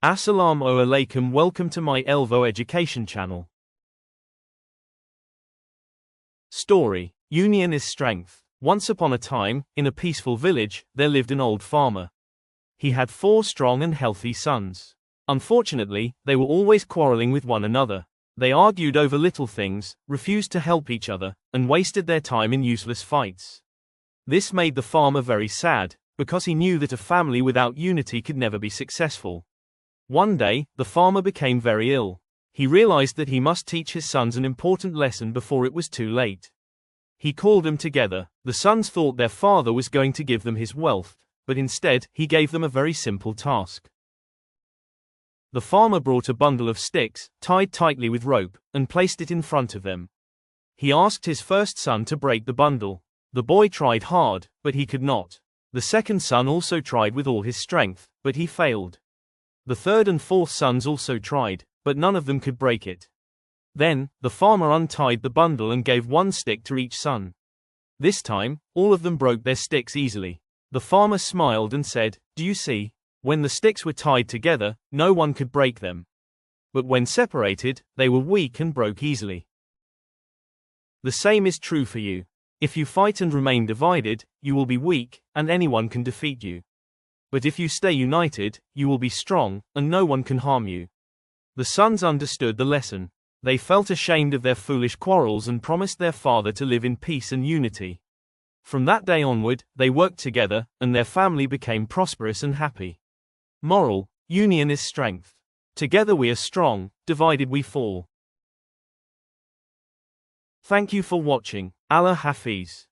Assalam o Alaikum. Welcome to my ELVO Education channel. Story: Union is strength. Once upon a time, in a peaceful village, there lived an old farmer. He had 4 strong and healthy sons. Unfortunately, they were always quarreling with one another. They argued over little things, refused to help each other, and wasted their time in useless fights. This made the farmer very sad, because he knew that a family without unity could never be successful. One day, the farmer became very ill. He realized that he must teach his sons an important lesson before it was too late. He called them together. The sons thought their father was going to give them his wealth, but instead, he gave them a very simple task. The farmer brought a bundle of sticks, tied tightly with rope, and placed it in front of them. He asked his first son to break the bundle. The boy tried hard, but he could not. The second son also tried with all his strength, but he failed. The third and fourth sons also tried, but none of them could break it. Then, the farmer untied the bundle and gave 1 stick to each son. This time, all of them broke their sticks easily. The farmer smiled and said, "Do you see? When the sticks were tied together, no one could break them. But when separated, they were weak and broke easily." The same is true for you. If you fight and remain divided, you will be weak, and anyone can defeat you. But if you stay united, you will be strong, and no one can harm you. The sons understood the lesson. They felt ashamed of their foolish quarrels and promised their father to live in peace and unity. From that day onward, they worked together, and their family became prosperous and happy. Moral: union is strength. Together we are strong, divided we fall. Thank you for watching. Allah Hafiz.